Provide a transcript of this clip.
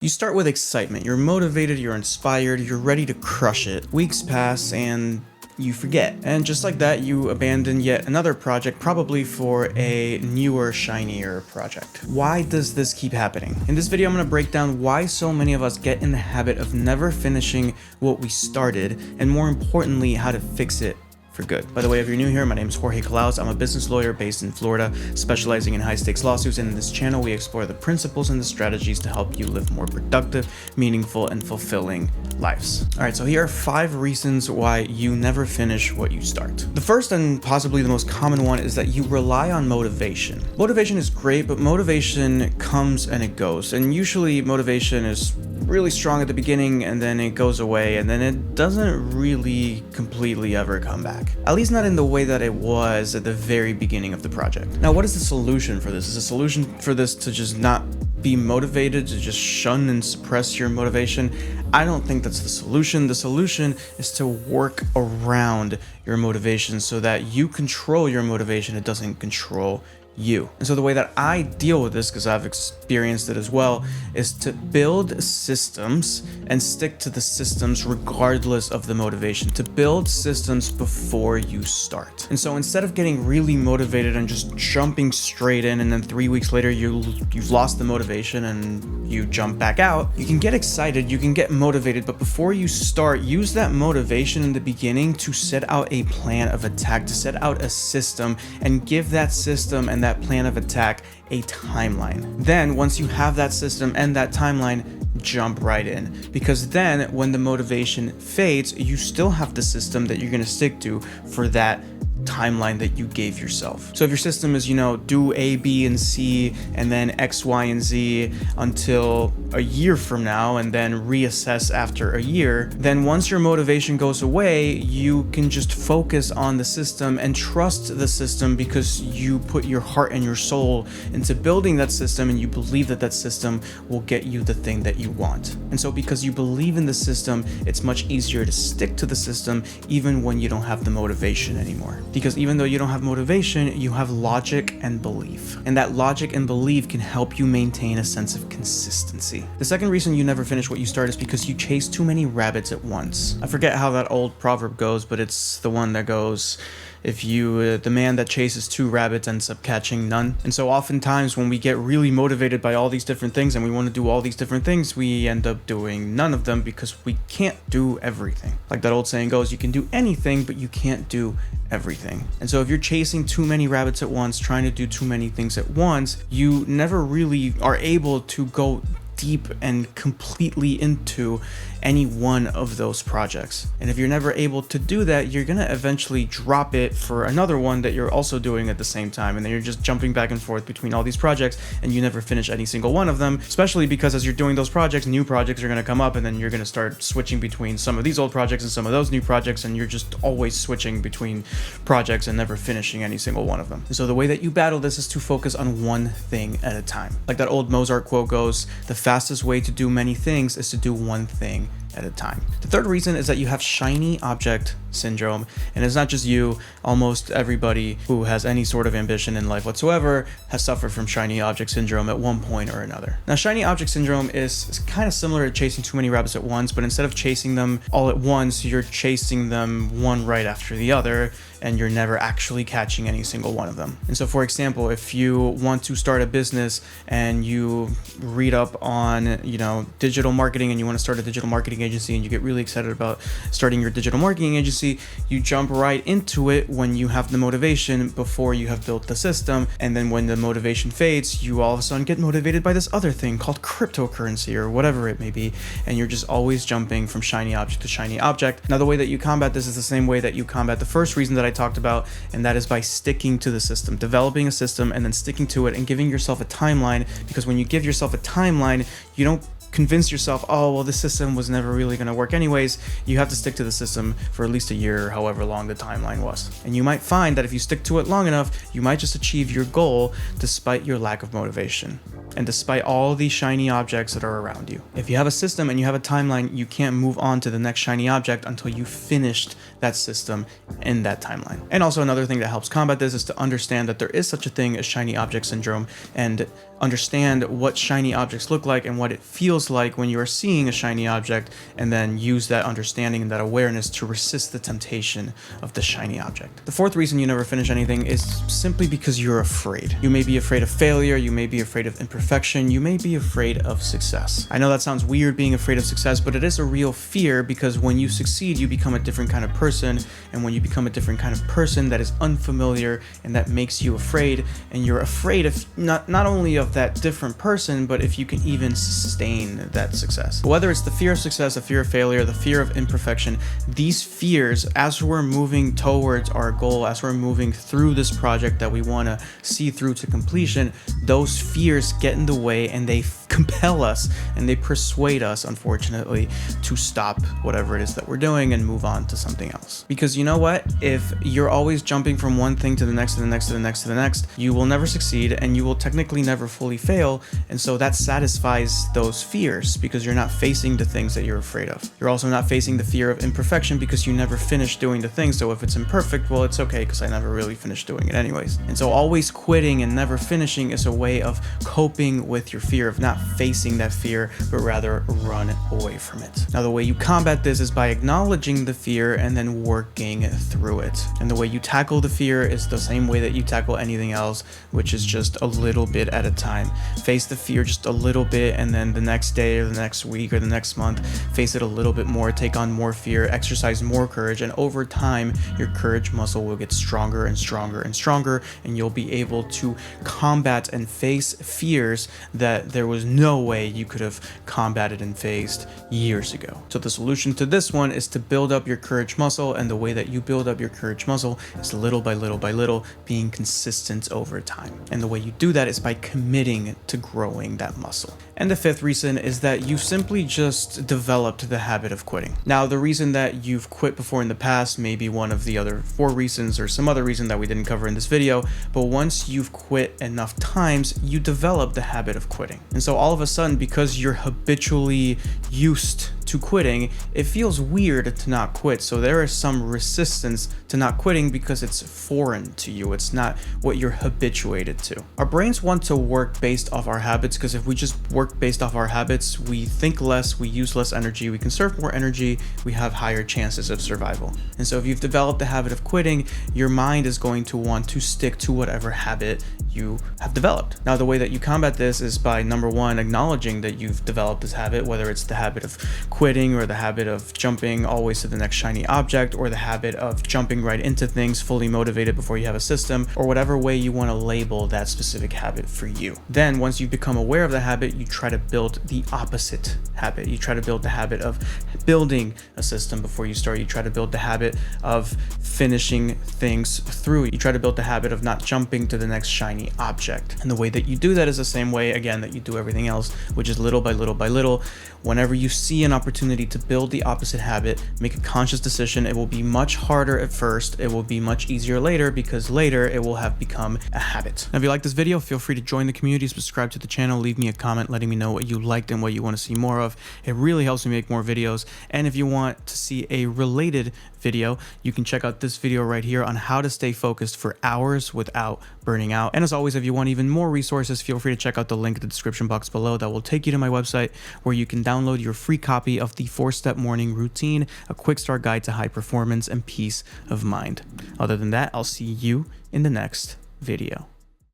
You start with excitement, you're motivated, you're inspired, you're ready to crush it. Weeks pass and you forget. And just like that, you abandon yet another project, probably for a newer, shinier project. Why does this keep happening? In this video, I'm gonna break down why so many of us get in the habit of never finishing what we started, and more importantly, how to fix it for good. By the way, if you're new here, my name is Jorge Calaus. I'm a business lawyer based in Florida, specializing in high-stakes lawsuits, and in this channel we explore the principles and the strategies to help you live more productive, meaningful, and fulfilling lives. Alright, so here are 5 reasons why you never finish what you start. The first and possibly the most common one is that you rely on motivation. Motivation is great, but motivation comes and it goes, and usually motivation is really strong at the beginning and then it goes away and then it doesn't really completely ever come back. At least not in the way that it was at the very beginning of the project. Now, what is the solution for this? Is the solution for this to just not be motivated, to just shun and suppress your motivation? I don't think that's the solution. The solution is to work around your motivation so that you control your motivation. It doesn't control you. And so the way that I deal with this, because I've experienced it as well, is to build systems and stick to the systems regardless of the motivation, to build systems before you start. And so instead of getting really motivated and just jumping straight in and then 3 weeks later you've lost the motivation and you jump back out, you can get excited, you can get motivated, but before you start, use that motivation in the beginning to set out a plan of attack, to set out a system and give that system and that plan of attack a timeline. Then once you have that system and that timeline, jump right in, because then when the motivation fades, you still have the system that you're going to stick to for that timeline that you gave yourself. So if your system is, do A, B, and C, and then X, Y, and Z until a year from now, and then reassess after a year, then once your motivation goes away, you can just focus on the system and trust the system because you put your heart and your soul into building that system and you believe that that system will get you the thing that you want. And so because you believe in the system, it's much easier to stick to the system even when you don't have the motivation anymore. Because even though you don't have motivation, you have logic and belief. And that logic and belief can help you maintain a sense of consistency. The second reason you never finish what you start is because you chase too many rabbits at once. I forget how that old proverb goes, but it's the one that goes, the man that chases 2 rabbits ends up catching none. And so oftentimes when we get really motivated by all these different things and we want to do all these different things, we end up doing none of them because we can't do everything. Like that old saying goes, you can do anything, but you can't do everything. And so if you're chasing too many rabbits at once, trying to do too many things at once, you never really are able to go deep and completely into any one of those projects. And if you're never able to do that, you're gonna eventually drop it for another one that you're also doing at the same time, and then you're just jumping back and forth between all these projects and you never finish any single one of them, especially because as you're doing those projects, new projects are gonna come up and then you're gonna start switching between some of these old projects and some of those new projects, and you're just always switching between projects and never finishing any single one of them. And so the way that you battle this is to focus on one thing at a time. Like that old Mozart quote goes, the fastest way to do many things is to do one thing at a time. The third reason is that you have shiny object syndrome, and it's not just you. Almost everybody who has any sort of ambition in life whatsoever has suffered from shiny object syndrome at one point or another. Now, shiny object syndrome is kind of similar to chasing too many rabbits at once, but instead of chasing them all at once, you're chasing them one right after the other, and you're never actually catching any single one of them. And so, for example, if you want to start a business and you read up on, digital marketing, and you want to start a digital marketing agency and you get really excited about starting your digital marketing agency, you jump right into it when you have the motivation before you have built the system. And then when the motivation fades, you all of a sudden get motivated by this other thing called cryptocurrency or whatever it may be. And you're just always jumping from shiny object to shiny object. Now, the way that you combat this is the same way that you combat the first reason that I talked about, and that is by sticking to the system, developing a system and then sticking to it and giving yourself a timeline. Because when you give yourself a timeline, you don't convince yourself, oh, well, this system was never really going to work anyways. You have to stick to the system for at least a year or however long the timeline was. And you might find that if you stick to it long enough, you might just achieve your goal despite your lack of motivation and despite all these shiny objects that are around you. If you have a system and you have a timeline, you can't move on to the next shiny object until you finished that system in that timeline. And also another thing that helps combat this is to understand that there is such a thing as shiny object syndrome, and understand what shiny objects look like and what it feels like when you are seeing a shiny object, and then use that understanding and that awareness to resist the temptation of the shiny object. The fourth reason you never finish anything is simply because you're afraid. You may be afraid of failure, you may be afraid of imperfection, you may be afraid of success. I know that sounds weird, being afraid of success, but it is a real fear, because when you succeed, you become a different kind of person, and when you become a different kind of person, that is unfamiliar and that makes you afraid, and you're afraid of not only of that different person, but if you can even sustain that success. But whether it's the fear of success, the fear of failure, the fear of imperfection, these fears, as we're moving towards our goal, as we're moving through this project that we want to see through to completion, those fears get in the way, and they compel us and they persuade us, unfortunately, to stop whatever it is that we're doing and move on to something else. Because you know what? If you're always jumping from one thing to the next, to the next, to the next, to the next, you will never succeed, and you will technically never fully fail. And so that satisfies those fears, because you're not facing the things that you're afraid of. You're also not facing the fear of imperfection, because you never finish doing the thing. So if it's imperfect, well, it's okay, because I never really finished doing it anyways. And so always quitting and never finishing is a way of coping with your fear, of not facing that fear, but rather run away from it. Now, the way you combat this is by acknowledging the fear and then working through it. And the way you tackle the fear is the same way that you tackle anything else, which is just a little bit at a time. Face the fear just a little bit, and then the next day or the next week or the next month, face it a little bit more, take on more fear, exercise more courage, and over time, your courage muscle will get stronger and stronger and stronger, and you'll be able to combat and face fears that there was no way you could have combated and faced years ago. So the solution to this one is to build up your courage muscle, and the way that you build up your courage muscle is little by little by little, being consistent over time. And the way you do that is by committing to growing that muscle. And the fifth reason is that you simply just developed the habit of quitting. Now, the reason that you've quit before in the past may be one of the other 4 reasons, or some other reason that we didn't cover in this video, but once you've quit enough times, you develop the habit of quitting. And so all of a sudden, because you're habitually used to quitting, it feels weird to not quit. So there is some resistance to not quitting because it's foreign to you. It's not what you're habituated to. Our brains want to work based off our habits, because if we just work based off our habits, we think less, we use less energy, we conserve more energy, we have higher chances of survival. And so if you've developed the habit of quitting, your mind is going to want to stick to whatever habit you have developed. Now, the way that you combat this is by, number one, acknowledging that you've developed this habit, whether it's the habit of quitting, or the habit of jumping always to the next shiny object, or the habit of jumping right into things fully motivated before you have a system, or whatever way you want to label that specific habit for you. Then once you become aware of the habit, you try to build the opposite habit. You try to build the habit of building a system before you start. You try to build the habit of finishing things through. You try to build the habit of not jumping to the next shiny object. And the way that you do that is the same way, again, that you do everything else, which is little by little by little. Whenever you see an opportunity to build the opposite habit, make a conscious decision. It will be much harder at first. It will be much easier later, because later it will have become a habit. Now, if you like this video, feel free to join the community, subscribe to the channel, leave me a comment letting me know what you liked and what you want to see more of. It really helps me make more videos. And if you want to see a related video, you can check out this video right here on how to stay focused for hours without burning out. And as always, if you want even more resources, feel free to check out the link in the description box below that will take you to my website, where you can download your free copy of the 4-Step Morning Routine, a quick start guide to high performance and peace of mind. Other than that, I'll see you in the next video.